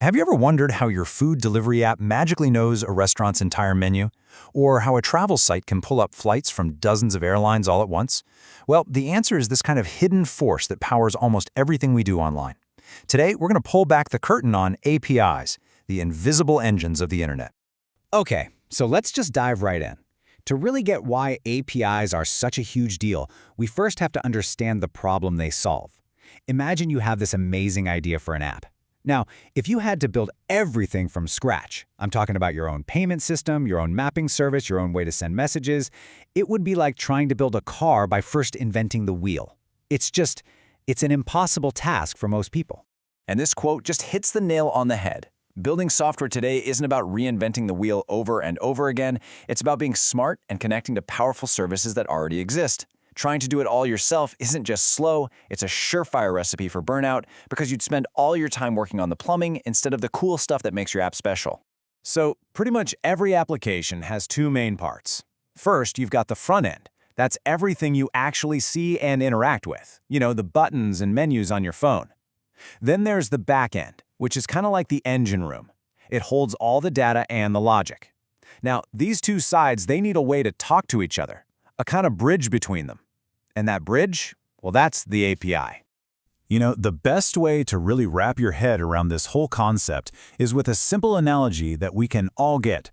Have you ever wondered how your food delivery app magically knows a restaurant's entire menu? Or how a travel site can pull up flights from dozens of airlines all at once? Well, the answer is this kind of hidden force that powers almost everything we do online. Today, we're going to pull back the curtain on APIs, the invisible engines of the internet. Okay, so let's just dive right in. To really get why APIs are such a huge deal, we first have to understand the problem they solve. Imagine you have this amazing idea for an app. Now, if you had to build everything from scratch, I'm talking about your own payment system, your own mapping service, your own way to send messages, it would be like trying to build a car by first inventing the wheel. It's an impossible task for most people. And this quote just hits the nail on the head. Building software today isn't about reinventing the wheel over and over again. It's about being smart and connecting to powerful services that already exist. Trying to do it all yourself isn't just slow, it's a surefire recipe for burnout because you'd spend all your time working on the plumbing instead of the cool stuff that makes your app special. So, pretty much every application has two main parts. First, you've got the front end. That's everything you actually see and interact with. You know, the buttons and menus on your phone. Then there's the back end, which is kind of like the engine room. It holds all the data and the logic. Now, these two sides, they need a way to talk to each other, a kind of bridge between them. And that bridge, well, that's the API. You know, the best way to really wrap your head around this whole concept is with a simple analogy that we can all get.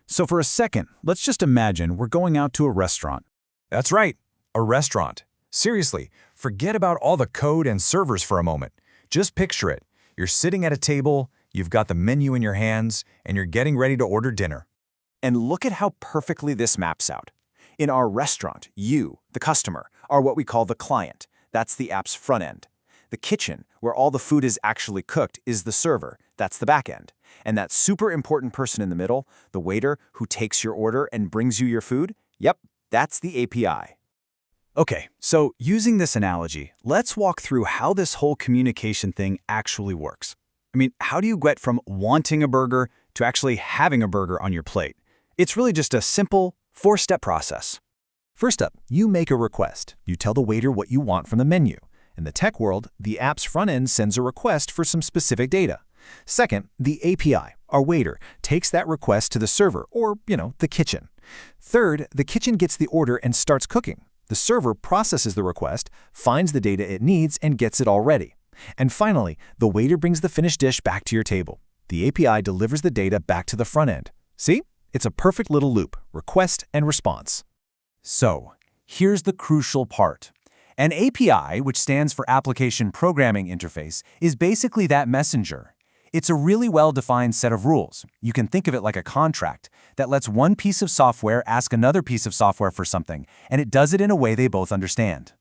So for a second, let's just imagine we're going out to a restaurant. That's right, a restaurant. Seriously, forget about all the code and servers for a moment. Just picture it. You're sitting at a table, you've got the menu in your hands, and you're getting ready to order dinner. And look at how perfectly this maps out. In our restaurant, you, the customer, are what we call the client. That's the app's front end. The kitchen, where all the food is actually cooked, is the server. That's the back end. And that super important person in the middle, the waiter who takes your order and brings you your food, yep, that's the API. Okay, so using this analogy, let's walk through how this whole communication thing actually works. I mean, how do you get from wanting a burger to actually having a burger on your plate? It's really just a simple, four-step process. First up, you make a request. You tell the waiter what you want from the menu. In the tech world, the app's front end sends a request for some specific data. Second, the API, our waiter, takes that request to the server, or, the kitchen. Third, the kitchen gets the order and starts cooking. The server processes the request, finds the data it needs, and gets it all ready. And finally, the waiter brings the finished dish back to your table. The API delivers the data back to the front end. See? It's a perfect little loop, request and response. So, here's the crucial part. An API, which stands for Application Programming Interface, is basically that messenger. It's a really well-defined set of rules. You can think of it like a contract that lets one piece of software ask another piece of software for something, and it does it in a way they both understand.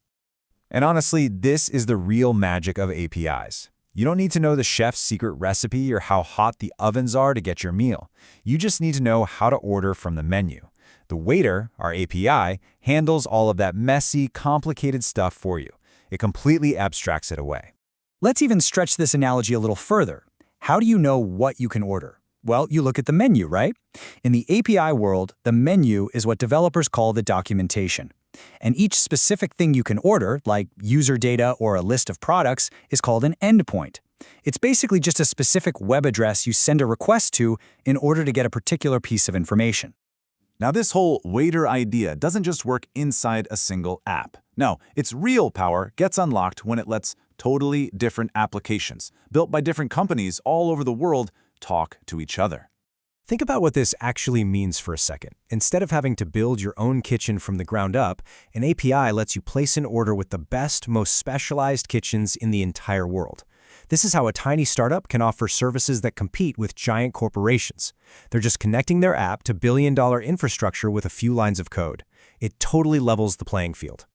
And honestly, this is the real magic of APIs. You don't need to know the chef's secret recipe or how hot the ovens are to get your meal. You just need to know how to order from the menu. The waiter, our API, handles all of that messy, complicated stuff for you. It completely abstracts it away. Let's even stretch this analogy a little further. How do you know what you can order? Well, you look at the menu, right? In the API world, the menu is what developers call the documentation. And each specific thing you can order, like user data or a list of products, is called an endpoint. It's basically just a specific web address you send a request to in order to get a particular piece of information. Now, this whole waiter idea doesn't just work inside a single app. No, its real power gets unlocked when it lets totally different applications, built by different companies all over the world, talk to each other. Think about what this actually means for a second. Instead of having to build your own kitchen from the ground up, an API lets you place an order with the best, most specialized kitchens in the entire world. This is how a tiny startup can offer services that compete with giant corporations. They're just connecting their app to billion-dollar infrastructure with a few lines of code. It totally levels the playing field.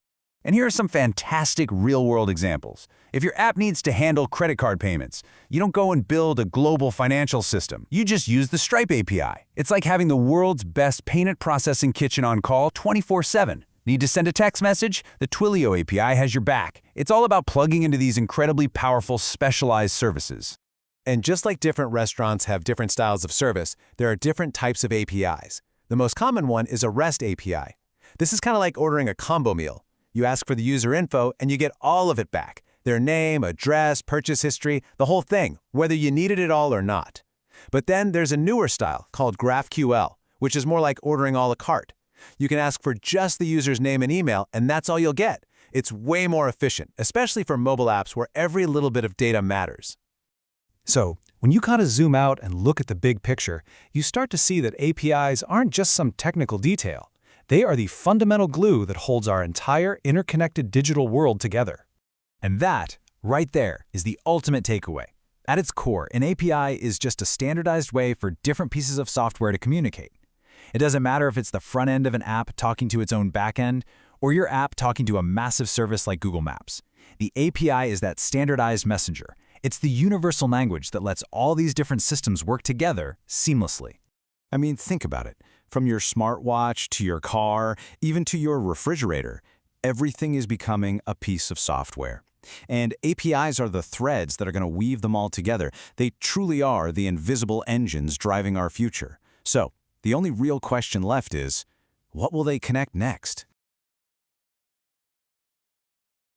And here are some fantastic real-world examples. If your app needs to handle credit card payments, you don't go and build a global financial system. You just use the Stripe API. It's like having the world's best payment processing kitchen on call 24/7. Need to send a text message? The Twilio API has your back. It's all about plugging into these incredibly powerful, specialized services. And just like different restaurants have different styles of service, there are different types of APIs. The most common one is a REST API. This is kind of like ordering a combo meal. You ask for the user info, and you get all of it back. Their name, address, purchase history, the whole thing, whether you needed it all or not. But then there's a newer style called GraphQL, which is more like ordering a la carte. You can ask for just the user's name and email, and that's all you'll get. It's way more efficient, especially for mobile apps where every little bit of data matters. So, when you kind of zoom out and look at the big picture, you start to see that APIs aren't just some technical detail. They are the fundamental glue that holds our entire interconnected digital world together. And that, right there, is the ultimate takeaway. At its core, an API is just a standardized way for different pieces of software to communicate. It doesn't matter if it's the front end of an app talking to its own backend, or your app talking to a massive service like Google Maps. The API is that standardized messenger. It's the universal language that lets all these different systems work together seamlessly. I mean, think about it. From your smartwatch to your car, even to your refrigerator, everything is becoming a piece of software. And APIs are the threads that are going to weave them all together. They truly are the invisible engines driving our future. So, the only real question left is, what will they connect next?